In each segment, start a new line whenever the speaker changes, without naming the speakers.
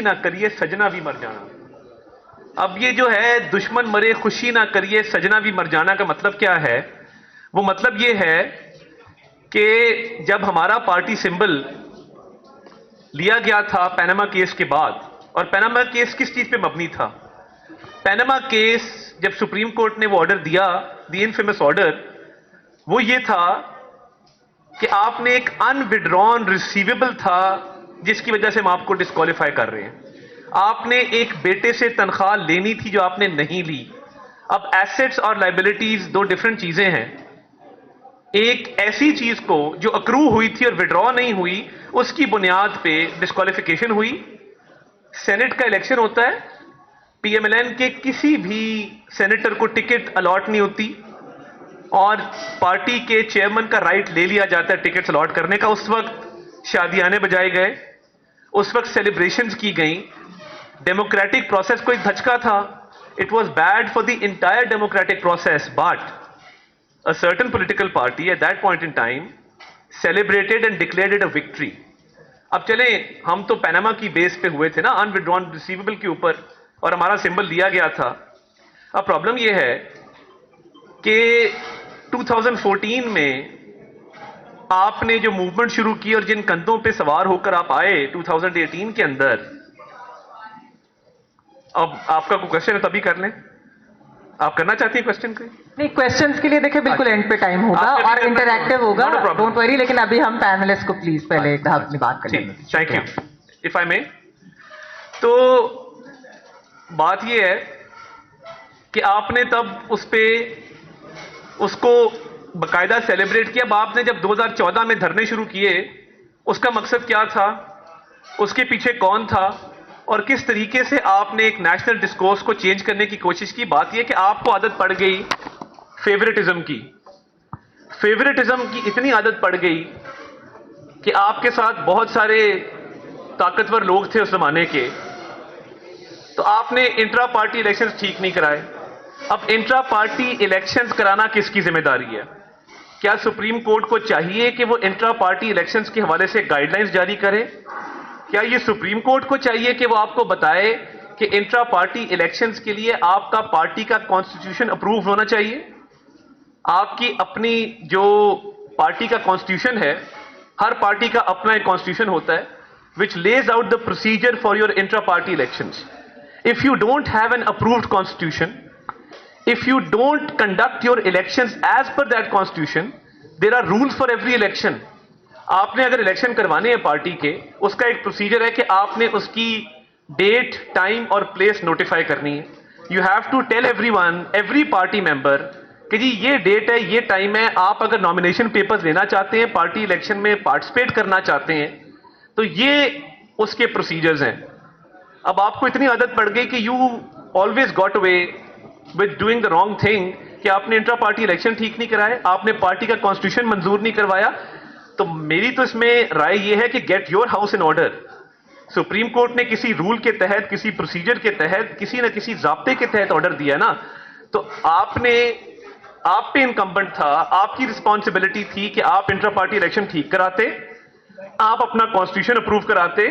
ना करिए सजना भी मर जाना। अब ये जो है दुश्मन मरे खुशी ना करिए सजना भी मर जाना का मतलब क्या है? वो मतलब ये है कि जब हमारा पार्टी सिंबल लिया गया था पैनामा केस के बाद, और पैनामा केस किस चीज पे मबनी था? पैनामा केस जब सुप्रीम कोर्ट ने वो ऑर्डर दिया, द इनफेमस ऑर्डर, वो ये था कि आपने एक अनविड्रॉन रिसीवेबल था जिसकी वजह से हम आपको डिस्क्वालीफाई कर रहे हैं। आपने एक बेटे से तनख्वाह लेनी थी जो आपने नहीं ली। अब एसेट्स और लाइबिलिटीज दो डिफरेंट चीजें हैं। एक ऐसी चीज को जो अक्रू हुई थी और विड्रॉ नहीं हुई, उसकी बुनियाद पे डिस्क्वालिफिकेशन हुई। सेनेट का इलेक्शन होता है, पीएमएलएन के किसी भी सेनेटर को टिकट अलॉट नहीं होती और पार्टी के चेयरमैन का राइट ले लिया जाता है टिकट अलॉट करने का। उस वक्त शादियाने बजाए गए, उस वक्त सेलिब्रेशंस की गई, डेमोक्रेटिक प्रोसेस को एक धचका था। It was bad for the entire democratic process, but a certain political party at that point in time celebrated and declared it a victory. अब चले, हम तो पैनामा की बेस पे हुए थे ना, अनविड्रॉन रिसीवेबल के ऊपर, और हमारा सिंबल लिया गया था। अब प्रॉब्लम यह है कि 2014 में आपने जो मूवमेंट शुरू की और जिन कंधों पे सवार होकर आप आए 2018 के अंदर, अब आपका कोई क्वेश्चन है तभी कर लें। आप करना चाहती हैं क्वेश्चन को?
नहीं, क्वेश्चंस के लिए देखिए बिल्कुल एंड पे टाइम होगा और इंटरैक्टिव होगा, डोंट वरी। लेकिन अभी हम पैनलिस्ट को प्लीज पहले अपनी बात कर लें।
थैंक यू, इफ आई मे। तो बात यह है कि आपने तब उसको बकायदा सेलिब्रेट किया। अब आपने जब 2014 में धरने शुरू किए, उसका मकसद क्या था, उसके पीछे कौन था और किस तरीके से आपने एक नेशनल डिस्कोर्स को चेंज करने की कोशिश की? बात यह कि आपको आदत पड़ गई फेवरेटिज्म की। फेवरेटिज्म की इतनी आदत पड़ गई कि आपके साथ बहुत सारे ताकतवर लोग थे उस जमाने के, तो आपने इंट्रा पार्टी इलेक्शंस ठीक नहीं कराए। अब इंट्रा पार्टी इलेक्शंस कराना किसकी जिम्मेदारी है? क्या सुप्रीम कोर्ट को चाहिए कि वो इंट्रा पार्टी इलेक्शंस के हवाले से गाइडलाइंस जारी करे? क्या ये सुप्रीम कोर्ट को चाहिए कि वो आपको बताए कि इंट्रा पार्टी इलेक्शंस के लिए आपका पार्टी का कॉन्स्टिट्यूशन अप्रूव होना चाहिए? आपकी अपनी जो पार्टी का कॉन्स्टिट्यूशन है, हर पार्टी का अपना एक कॉन्स्टिट्यूशन होता है which lays out the procedure for your intra party elections. If you don't have an approved constitution, if you don't conduct your elections as per that constitution, there are rules for every election. आपने अगर election करवाने हैं party के, उसका एक procedure है कि आपने उसकी डेट, टाइम और प्लेस नोटिफाई करनी है। You have to tell everyone, every party member कि जी ये डेट है, ये टाइम है। आप अगर नॉमिनेशन पेपर्स लेना चाहते हैं, पार्टी इलेक्शन में पार्टिसिपेट करना चाहते हैं, तो ये उसके प्रोसीजर्स हैं। अब आपको इतनी आदत पड़ गई कि you always got away with doing the wrong thing कि आपने इंट्रा पार्टी इलेक्शन ठीक नहीं कराए, आपने पार्टी का कॉन्स्टिट्यूशन मंजूर नहीं करवाया। तो मेरी तो इसमें राय यह है कि get your house in order. Supreme court ने किसी रूल के तहत, किसी प्रोसीजर के तहत, किसी न किसी जाब्ते के तहत ऑर्डर दिया ना, तो आप पे इनकम्बेंट था, आपकी रिस्पॉन्सिबिलिटी थी कि आप इंट्रा पार्टी इलेक्शन ठीक कराते, आप अपना कॉन्स्टिट्यूशन अप्रूव कराते।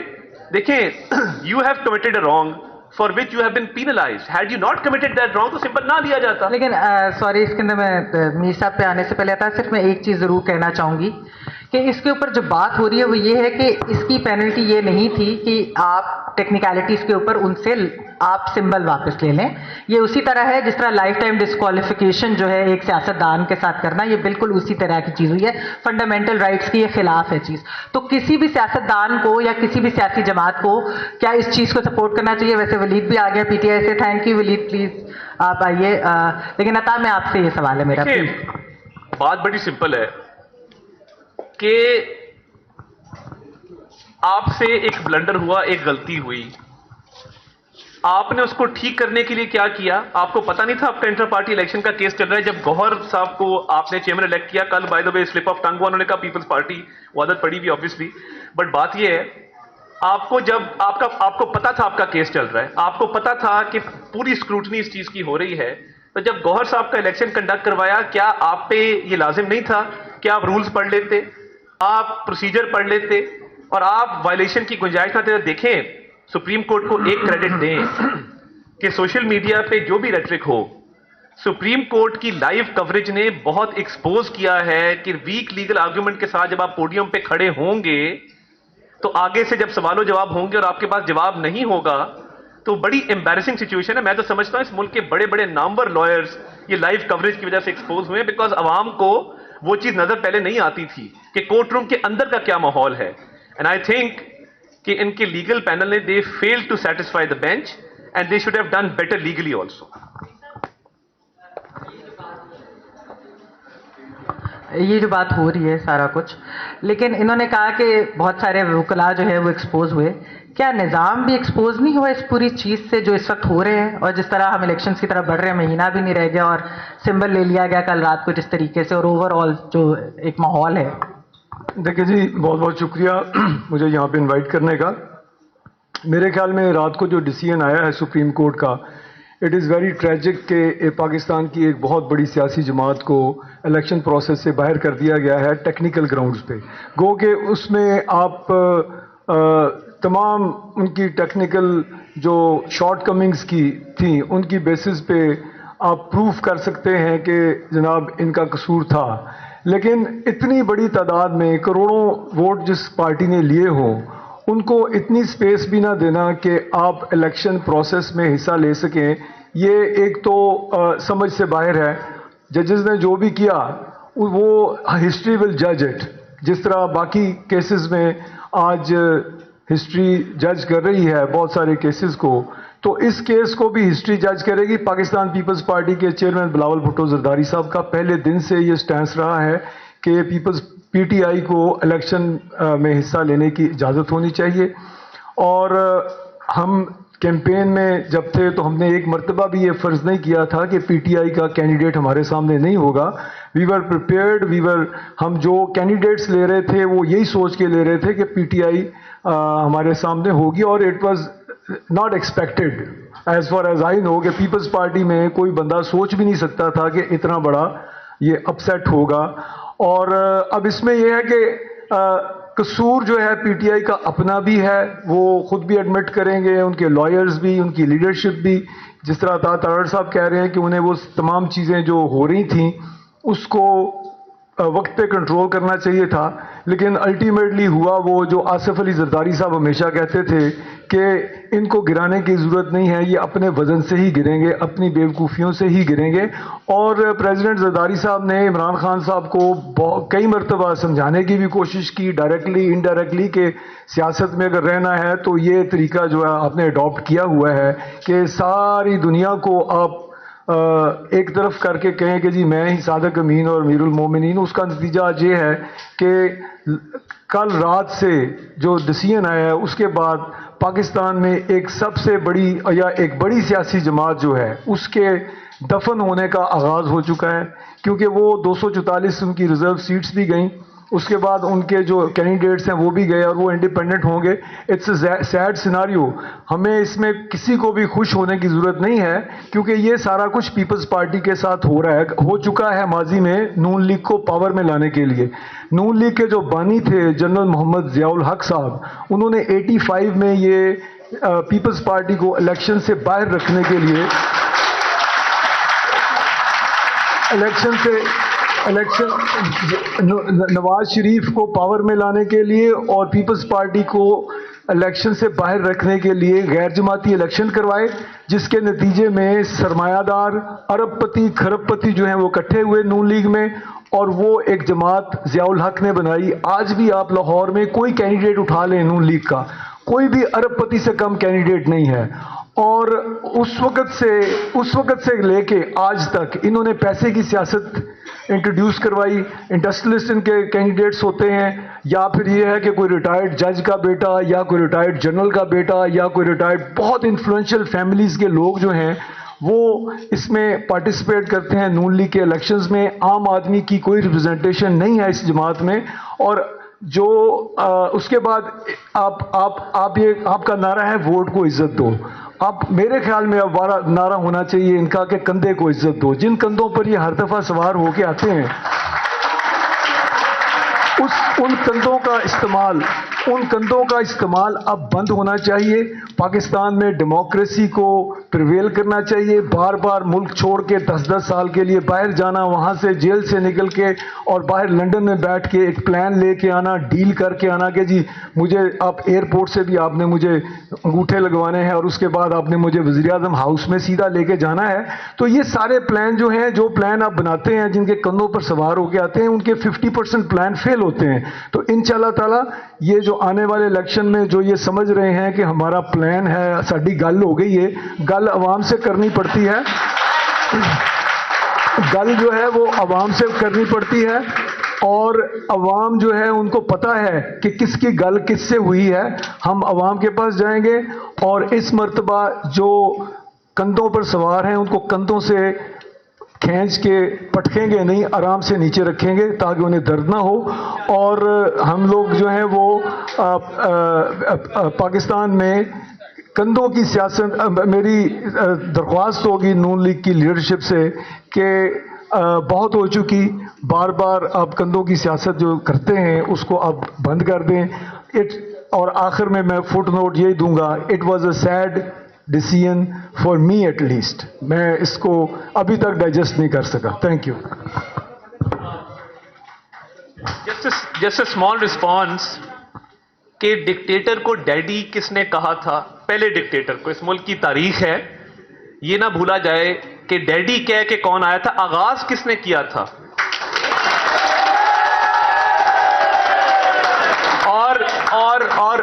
देखें, you have committed a wrong for which you have been penalized. Had you not committed that wrong, तो सिंपल ना लिया जाता।
लेकिन सॉरी, इसके अंदर मैं मीर साहब पे आने से पहले आता, सिर्फ मैं एक चीज जरूर कहना चाहूंगी कि इसके ऊपर जो बात हो रही है वो ये है कि इसकी पेनल्टी ये नहीं थी कि आप टेक्निकलिटीज के ऊपर उनसे आप सिंबल वापस ले लें। ये उसी तरह है जिस तरह लाइफ टाइम डिस्क्वालिफिकेशन जो है एक सियासतदान के साथ करना, ये बिल्कुल उसी तरह की चीज हुई है। फंडामेंटल राइट्स की ये खिलाफ है चीज। तो किसी भी सियासतदान को या किसी भी सियासी जमात को क्या इस चीज को सपोर्ट करना चाहिए? वैसे वलीद भी आ गया पीटीआई से, थैंक यू वलीद, प्लीज आप आइए। लेकिन अता में आपसे ये सवाल है मेरा।
बात बड़ी सिंपल है कि आपसे एक ब्लंडर हुआ, एक गलती हुई, आपने उसको ठीक करने के लिए क्या किया? आपको पता नहीं था आपका इंटर पार्टी इलेक्शन का केस चल रहा है जब गौहर साहब को आपने चेयरमैन इलेक्ट किया। कल by the way slip of tongue हुआ, उन्होंने कहा पीपल्स पार्टी, वो आदत पड़ी भी ऑब्वियसली, बट बात यह है आपको जब आपको पता था आपका केस चल रहा है, आपको पता था कि पूरी स्क्रूटनी इस चीज की हो रही है, तो जब गौहर साहब का इलेक्शन कंडक्ट करवाया, क्या आप पे ये लाजिम नहीं था कि आप रूल्स पढ़ लेते, आप प्रोसीजर पढ़ लेते और आप वायलेशन की गुंजाइश ना देते? देखें, सुप्रीम कोर्ट को एक क्रेडिट दें कि सोशल मीडिया पे जो भी रेटरिक हो, सुप्रीम कोर्ट की लाइव कवरेज ने बहुत एक्सपोज किया है कि वीक लीगल आर्गुमेंट के साथ जब आप पोडियम पे खड़े होंगे तो आगे से जब सवालों जवाब होंगे और आपके पास जवाब नहीं होगा तो बड़ी एम्बैरेसिंग सिचुएशन है। मैं तो समझता हूं इस मुल्क के बड़े बड़े नामवर लॉयर्स ये लाइव कवरेज की वजह से एक्सपोज हुए, बिकॉज अवाम को वो चीज नजर पहले नहीं आती थी कि कोर्ट रूम के अंदर का क्या माहौल है। एंड आई थिंक कि इनके लीगल पैनल ने they fail to satisfy the bench and they should have done better legally also.
ये जो बात हो रही है सारा कुछ, लेकिन इन्होंने कहा कि बहुत सारे वकला जो है वो एक्सपोज हुए। क्या निज़ाम भी एक्सपोज नहीं हुआ इस पूरी चीज़ से जो इस वक्त हो रहे हैं? और जिस तरह हम इलेक्शंस की तरफ बढ़ रहे हैं, महीना भी नहीं रह गया और सिंबल ले लिया गया कल रात को जिस तरीके से, और ओवरऑल जो एक माहौल है।
देखिए जी, बहुत बहुत शुक्रिया मुझे यहाँ पे इनवाइट करने का। मेरे ख्याल में रात को जो डिसीजन आया है सुप्रीम कोर्ट का, इट इज़ वेरी ट्रेजिक कि पाकिस्तान की एक बहुत बड़ी सियासी जमात को इलेक्शन प्रोसेस से बाहर कर दिया गया है टेक्निकल ग्राउंड्स पे। गो कि उसमें आप तमाम उनकी टेक्निकल जो शॉर्ट कमिंग्स की थी उनकी बेसिस पे आप प्रूफ कर सकते हैं कि जनाब इनका कसूर था, लेकिन इतनी बड़ी तादाद में करोड़ों वोट जिस पार्टी ने लिए हों उनको इतनी स्पेस भी ना देना कि आप इलेक्शन प्रोसेस में हिस्सा ले सकें, ये एक तो समझ से बाहर है। जजेस ने जो भी किया वो हिस्ट्री विल जज इट, जिस तरह बाकी केसेस में आज हिस्ट्री जज कर रही है बहुत सारे केसेस को, तो इस केस को भी हिस्ट्री जज करेगी। पाकिस्तान पीपल्स पार्टी के चेयरमैन बिलावल भुट्टो जरदारी साहब का पहले दिन से ये स्टैंस रहा है कि पीटीआई को इलेक्शन में हिस्सा लेने की इजाज़त होनी चाहिए। और हम कैंपेन में जब थे तो हमने एक मरतबा भी ये फ़र्ज़ नहीं किया था कि पीटीआई का कैंडिडेट हमारे सामने नहीं होगा। वी वर प्रिपेयर्ड, हम जो कैंडिडेट्स ले रहे थे वो यही सोच के ले रहे थे कि पीटीआई हमारे सामने होगी, और it was not expected as far as I know कि पीपल्स पार्टी में कोई बंदा सोच भी नहीं सकता था कि इतना बड़ा ये अपसेट होगा। और अब इसमें यह है कि कसूर जो है पीटीआई का अपना भी है, वो खुद भी एडमिट करेंगे, उनके लॉयर्स भी, उनकी लीडरशिप भी। जिस तरह तारड़ साहब कह रहे हैं कि उन्हें वो तमाम चीज़ें जो हो रही थी उसको वक्त पे कंट्रोल करना चाहिए था, लेकिन अल्टीमेटली हुआ वो जो आसिफ अली जरदारी साहब हमेशा कहते थे कि इनको गिराने की ज़रूरत नहीं है, ये अपने वज़न से ही गिरेंगे, अपनी बेवकूफ़ियों से ही गिरेंगे। और प्रेसिडेंट जरदारी साहब ने इमरान खान साहब को कई मरतबा समझाने की भी कोशिश की, डायरेक्टली इनडायरेक्टली, कि सियासत में अगर रहना है तो ये तरीका जो है आपने अडॉप्ट किया हुआ है कि सारी दुनिया को आप एक तरफ करके कहें कि जी मैं ही सादक अमीन और अमीरुल मोमिनीन। उसका नतीजा आज ये है कि कल रात से जो डिसीजन आया है उसके बाद पाकिस्तान में एक सबसे बड़ी या एक बड़ी सियासी जमात जो है उसके दफन होने का आगाज़ हो चुका है, क्योंकि वो 244 उनकी रिजर्व सीट्स भी गईं, उसके बाद उनके जो कैंडिडेट्स हैं वो भी गए और वो इंडिपेंडेंट होंगे। It's a sad scenario. हमें इसमें किसी को भी खुश होने की ज़रूरत नहीं है, क्योंकि ये सारा कुछ पीपल्स पार्टी के साथ हो रहा है, हो चुका है माजी में नून लीग को पावर में लाने के लिए। नून लीग के जो बानी थे जनरल मोहम्मद ज़ियाउल हक साहब, उन्होंने 85 में ये पीपल्स पार्टी को इलेक्शन से बाहर रखने के लिए नवाज शरीफ को पावर में लाने के लिए और पीपल्स पार्टी को इलेक्शन से बाहर रखने के लिए गैर जमाती इलेक्शन करवाए, जिसके नतीजे में सरमायादार अरबपति खरबपति जो हैं वो इकट्ठे हुए नून लीग में, और वो एक जमात ज़ियाउल हक ने बनाई। आज भी आप लाहौर में कोई कैंडिडेट उठा लें नून लीग का, कोई भी अरबपति से कम कैंडिडेट नहीं है। और उस वक़्त से लेके आज तक इन्होंने पैसे की सियासत इंट्रोड्यूस करवाई। इंडस्ट्रियलिस्ट इनके कैंडिडेट्स होते हैं, या फिर ये है कि कोई रिटायर्ड जज का बेटा या कोई रिटायर्ड जनरल का बेटा या कोई रिटायर्ड बहुत इन्फ्लुएंशियल फैमिलीज़ के लोग जो हैं वो इसमें पार्टिसिपेट करते हैं नून लीग के इलेक्शंस में। आम आदमी की कोई रिप्रेजेंटेशन नहीं है इस जमात में। और जो उसके बाद आप ये आपका नारा है वोट को इज्जत दो। अब मेरे ख्याल में अब नारा होना चाहिए इनका कि कंधे को इज्जत दो। जिन कंधों पर ये हर दफा सवार होके आते हैं उन कंधों का इस्तेमाल अब बंद होना चाहिए। पाकिस्तान में डेमोक्रेसी को प्रिवेल करना चाहिए। बार बार मुल्क छोड़ के 10-10 साल के लिए बाहर जाना, वहाँ से जेल से निकल के और बाहर लंदन में बैठ के एक प्लान लेके आना, डील करके आना कि जी मुझे आप एयरपोर्ट से भी आपने मुझे अंगूठे लगवाने हैं और उसके बाद आपने मुझे वज़ीर-ए-आज़म हाउस में सीधा लेके जाना है। तो ये सारे प्लान जो हैं, जो प्लान आप बनाते हैं, जिनके कंधों पर सवार होके आते हैं, उनके 50% प्लान फेल होते हैं। तो इंशाअल्लाह ताला ये जो आने वाले इलेक्शन में जो ये समझ रहे हैं कि हमारा प्लान है, साड़ी गल हो गई है, गल अवाम से करनी पड़ती है, गल जो है वो अवाम से करनी पड़ती है और अवाम जो है उनको पता है कि किसकी गल किससे हुई है। हम अवाम के पास जाएंगे और इस मर्तबा जो कंधों पर सवार हैं उनको कंधों से खींच के पटकेंगे नहीं, आराम से नीचे रखेंगे ताकि उन्हें दर्द ना हो। और हम लोग जो हैं वो पाकिस्तान में कंधों की सियासत, मेरी दरख्वास्त होगी नून लीग की लीडरशिप से कि बहुत हो चुकी, बार बार आप कंधों की सियासत जो करते हैं उसको आप बंद कर दें। और आखिर में मैं फुट नोट यही दूंगा, it was a sad decision for me at least. मैं इसको अभी तक डाइजेस्ट नहीं कर सका। Thank you.
Just a small response कि डिक्टेटर को डैडी किसने कहा था, पहले डिक्टेटर को, इस मुल्क की तारीख है, ये ना भूला जाए कि डैडी कह के कौन आया था, आगाज किसने किया था।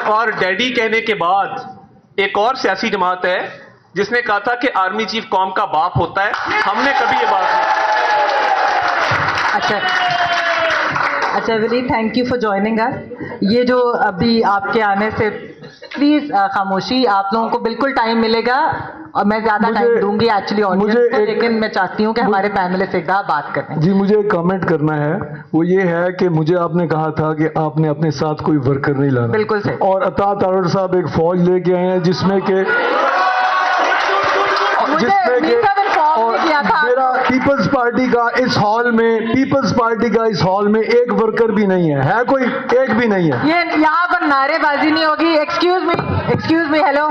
और डैडी कहने के बाद एक और सियासी जमात है जिसने कहा था कि आर्मी चीफ कौम का बाप होता है। हमने कभी ये बात नहीं।
अच्छा Walid, thank you for joining us. ये जो अभी आपके आने से प्लीज खामोशी, आप लोगों को बिल्कुल टाइम मिलेगा और मैं ज्यादा टाइम दूंगी एक्चुअली ऑडियंस को, लेकिन मैं चाहती हूँ कि हमारे पैनलिस्ट एक बात करें।
जी मुझे एक कमेंट करना है, वो ये है कि मुझे आपने कहा था कि आपने अपने साथ कोई वर्कर नहीं लाना।
बिल्कुल सही।
और अता तारड़ साहब एक फौज लेके आए हैं जिसमें के मेरा पीपल्स पार्टी का इस हॉल में एक वर्कर भी नहीं है कोई एक भी नहीं है।
ये यहाँ पर नारेबाजी नहीं होगी। Excuse me hello.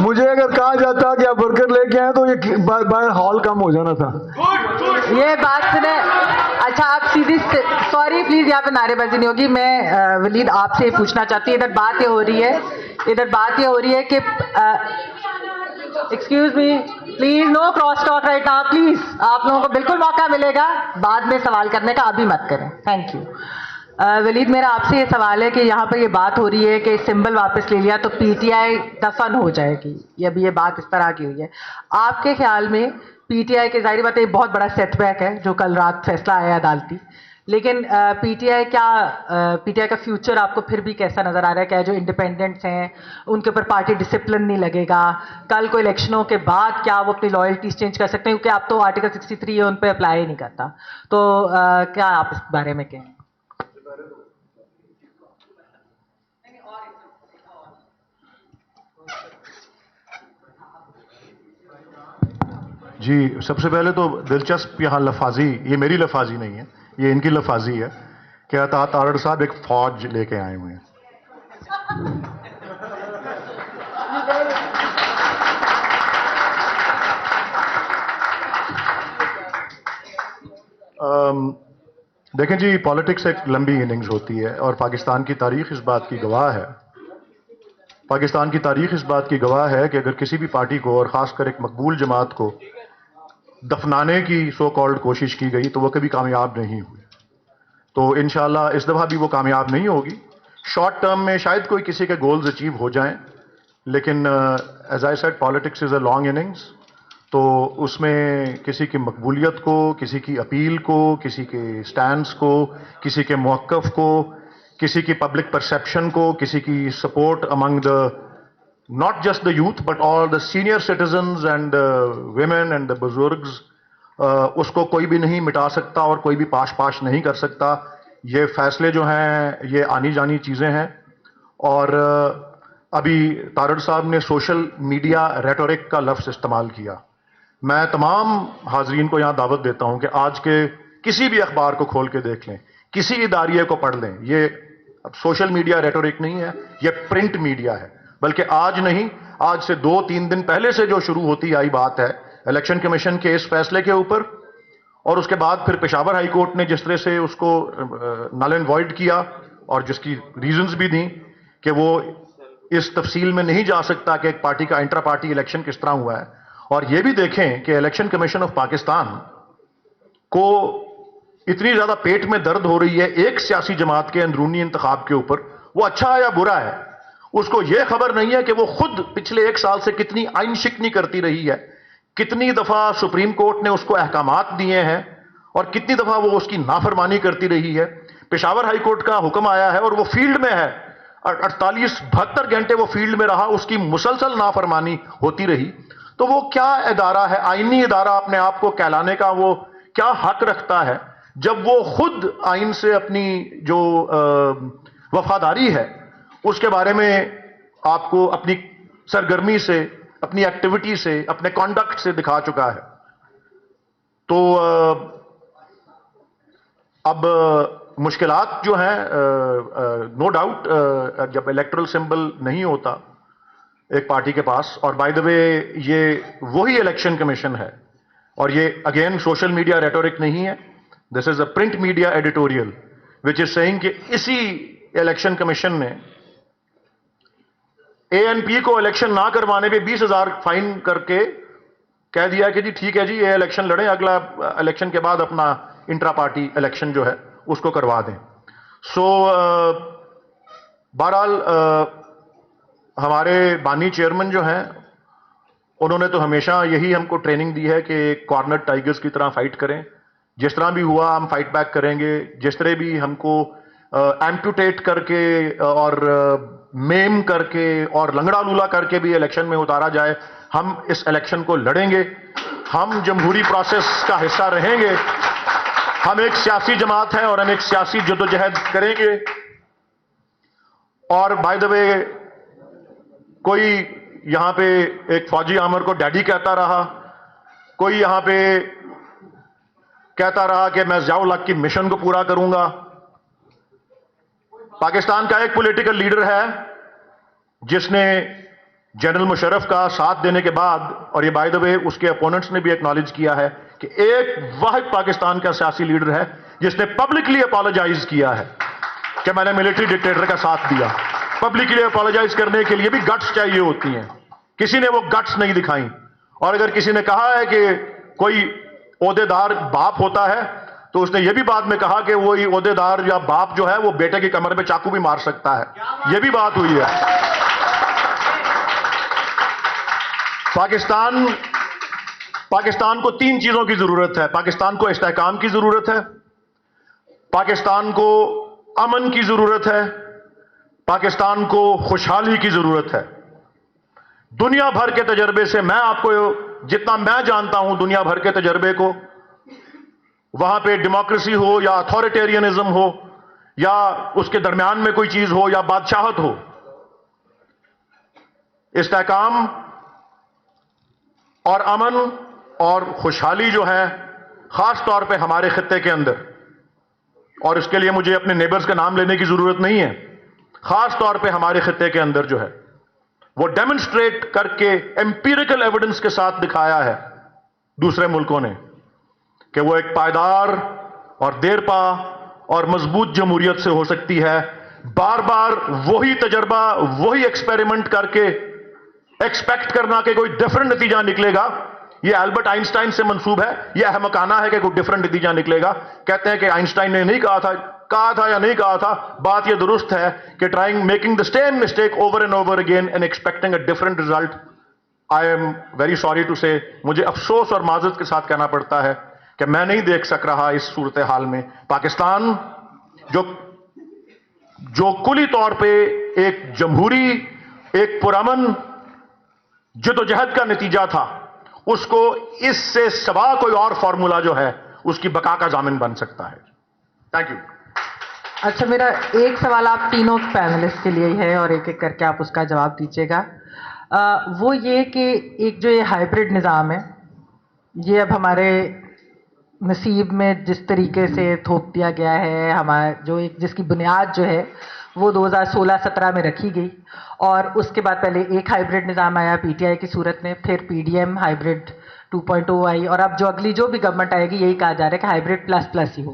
मुझे अगर कहा जाता कि आप वर्कर लेके आए तो ये बाहर हॉल कम हो जाना था।
ये बात सुने। अच्छा आप सीधी, सॉरी प्लीज, यहाँ पे नारेबाजी नहीं होगी। मैं वलीद आपसे पूछना चाहती हूँ, इधर बात ये हो रही है कि excuse me please, no cross talk right now please. आप लोगों को बिल्कुल मौका मिलेगा बाद में सवाल करने का, अभी मत करें। Thank you. वलीद, मेरा आपसे ये सवाल है कि यहाँ पर ये बात हो रही है कि सिंबल वापस ले लिया तो पीटीआई दफन हो जाएगी, अभी ये बात इस तरह की हुई है। आपके ख्याल में पीटीआई के, जाहिर बात है बहुत बड़ा सेटबैक है जो कल रात फैसला आया अदालती, लेकिन पीटीआई का फ्यूचर आपको फिर भी कैसा नज़र आ रहा है? क्या जो इंडिपेंडेंट्स हैं उनके ऊपर पार्टी डिसिप्लिन नहीं लगेगा? कल को इलेक्शनों के बाद क्या वो अपनी लॉयल्टीज चेंज कर सकते हैं? क्योंकि आप तो आर्टिकल 63 है उन पर अप्लाई ही नहीं करता। तो क्या आप इस बारे में कहें?
जी, सबसे पहले तो दिलचस्प यहाँ लफाजी, ये मेरी लफाजी नहीं है, ये इनकी लफाजी है कि अता तारड़ साहब एक फौज लेके आए हुए हैं। देखें जी, पॉलिटिक्स एक लंबी इनिंग्स होती है और पाकिस्तान की तारीख इस बात की गवाह है। पाकिस्तान की तारीख इस बात की गवाह है कि अगर किसी भी पार्टी को, और ख़ासकर एक मकबूल जमात को दफनाने की सो कॉल्ड कोशिश की गई तो वह कभी कामयाब नहीं हुई। तो इंशाल्लाह इस दफ़ा भी वो कामयाब नहीं होगी। शॉर्ट टर्म में शायद कोई किसी के गोल्स अचीव हो जाएं, लेकिन as I said politics is a long innings. तो उसमें किसी की मकबूलियत को, किसी की अपील को, किसी के स्टैंड्स को, किसी के मौक़िफ़ को, किसी की पब्लिक परसेप्शन को, किसी की support among the not just the youth but all the senior citizens and women and the बुजुर्ग्स, उसको कोई भी नहीं मिटा सकता और कोई भी पाश नहीं कर सकता। ये फैसले जो हैं ये आनी जानी चीज़ें हैं। और अभी तारड़ साहब ने सोशल मीडिया रेटोरिक का लफ्ज़ इस्तेमाल किया। मैं तमाम हाजरीन को यहाँ दावत देता हूँ कि आज के किसी भी अखबार को खोल के देख लें, किसी इदारिये को पढ़ लें, ये अब सोशल मीडिया रेटोरिक नहीं है, यह प्रिंट मीडिया है। बल्कि आज नहीं, आज से 2-3 दिन पहले से जो शुरू होती आई बात है इलेक्शन कमीशन के इस फैसले के ऊपर, और उसके बाद फिर पेशावर हाई कोर्ट ने जिस तरह से उसको नल एंड वॉइड किया और जिसकी रीजंस भी दी कि वो इस तफसील में नहीं जा सकता कि एक पार्टी का इंट्रा पार्टी इलेक्शन किस तरह हुआ है। और ये भी देखें कि इलेक्शन कमीशन ऑफ पाकिस्तान को इतनी ज्यादा पेट में दर्द हो रही है एक सियासी जमात के अंदरूनी इंतखाब के ऊपर, वो अच्छा है या बुरा है, उसको यह खबर नहीं है कि वो खुद पिछले 1 साल से कितनी आइन शिकनी करती रही है, कितनी दफा सुप्रीम कोर्ट ने उसको अहकामात दिए हैं और कितनी दफा वो उसकी नाफरमानी करती रही है। पेशावर हाई कोर्ट का हुक्म आया है और वो फील्ड में है, 48-72 घंटे वो फील्ड में रहा, उसकी मुसलसल नाफरमानी होती रही। तो वो क्या इदारा है, आईनी इदारा अपने आप को कहलाने का वो क्या हक रखता है जब वो खुद आइन से अपनी जो वफादारी है उसके बारे में आपको अपनी सरगर्मी से, अपनी एक्टिविटी से, अपने कॉन्डक्ट से दिखा चुका है। तो अब मुश्किलात जो हैं, नो डाउट, जब इलेक्टोरल सिंबल नहीं होता एक पार्टी के पास, और बाय द वे ये वही इलेक्शन कमीशन है और ये अगेन सोशल मीडिया रेटोरिक नहीं है, this is a print media editorial which is saying कि इसी इलेक्शन कमीशन ने एएनपी को इलेक्शन ना करवाने पे 20,000 फाइन करके कह दिया कि जी ठीक है जी, ये इलेक्शन लड़ें, अगला इलेक्शन के बाद अपना इंट्रा पार्टी इलेक्शन जो है उसको करवा दें। सो बहरहाल हमारे बानी चेयरमैन जो हैं उन्होंने तो हमेशा यही हमको ट्रेनिंग दी है कि कॉर्नर टाइगर्स की तरह फाइट करें, जिस तरह भी हुआ हम फाइट बैक करेंगे, जिस तरह भी हमको एम्पुटेट करके और मेम करके और लंगड़ा लूला करके भी इलेक्शन में उतारा जाए, हम इस इलेक्शन को लड़ेंगे। हम जमहूरी प्रोसेस का हिस्सा रहेंगे, हम एक सियासी जमात है और हम एक सियासी जद्दोजहद करेंगे। और बाय द वे कोई यहां पे एक फौजी आमर को डैडी कहता रहा, कोई यहां पे कहता रहा कि मैं ज़िया-उल हक की मिशन को पूरा करूंगा। पाकिस्तान का एक पॉलिटिकल लीडर है जिसने जनरल मुशर्रफ का साथ देने के बाद, और ये बाय द वे उसके अपोनेंट्स ने भी एक्नॉलेज किया है कि एक वाहिद पाकिस्तान का सियासी लीडर है जिसने पब्लिकली अपोलोजाइज किया है कि मैंने मिलिट्री डिक्टेटर का साथ दिया। पब्लिकली अपोलोजाइज करने के लिए भी गट्स चाहिए होती हैं, किसी ने वो गट्स नहीं दिखाई। और अगर किसी ने कहा है कि कोई ओहदेदार बाप होता है तो उसने ये भी बाद में कहा कि वो ओहदेदार या बाप जो है वो बेटे की कमर में चाकू भी मार सकता है, ये भी बात हुई है। पाकिस्तान को 3 चीजों की जरूरत है। पाकिस्तान को इस्तेहकाम की जरूरत है, पाकिस्तान को अमन की जरूरत है, पाकिस्तान को खुशहाली की जरूरत है। दुनिया भर के तजर्बे से मैं आपको जितना मैं जानता हूं, दुनिया भर के तजर्बे को, वहां पे डेमोक्रेसी हो या अथॉरिटेरियनिज्म हो या उसके दरमियान में कोई चीज हो या बादशाहत हो, इस्तेहकाम और अमन और खुशहाली जो है खास तौर पे हमारे खित्ते के अंदर, और इसके लिए मुझे अपने नेबर्स का नाम लेने की जरूरत नहीं है, खास तौर पे हमारे खित्ते के अंदर जो है वो डेमोन्स्ट्रेट करके एम्पिरिकल एविडेंस के साथ दिखाया है दूसरे मुल्कों ने कि वो एक पायदार और देरपा और मजबूत जमहूरियत से हो सकती है। बार बार वही तजर्बा, वही एक्सपेरिमेंट करके एक्सपेक्ट करना कि कोई डिफरेंट नतीजा निकलेगा, यह एल्बर्ट आइंस्टाइन से मंसूब है। यह अहमकाना है कि कोई डिफरेंट नतीजा निकलेगा। कहते हैं कि आइंस्टाइन ने नहीं कहा था या नहीं कहा था, बात यह दुरुस्त है कि making the same mistake over and over again and expecting a different result, I am very sorry to say, मुझे अफसोस और माजरत के साथ कहना पड़ता है कि मैं नहीं देख सक रहा इस सूरत हाल में पाकिस्तान जो कुली तौर पे एक जमहूरी, एक पुरअमन जद्दोजहद का नतीजा था, उसको इससे सवा कोई और फार्मूला जो है उसकी बका का जामिन बन सकता है। Thank you.
अच्छा, मेरा एक सवाल आप तीनों पैनलिस्ट के लिए ही है और एक एक करके आप उसका जवाब दीजिएगा। वो ये कि एक जो ये हाइब्रिड निज़ाम है, ये अब हमारे नसीब में जिस तरीके से थोप दिया गया है, हमारा जो एक जिसकी बुनियाद जो है वो 2016-17 में रखी गई और उसके बाद पहले एक हाइब्रिड निज़ाम आया पीटीआई की सूरत में, फिर पीडीएम हाइब्रिड 2.0 आई और अब जो अगली जो भी गवर्नमेंट आएगी यही कहा जा रहा है कि हाइब्रिड प्लस प्लस ही हो।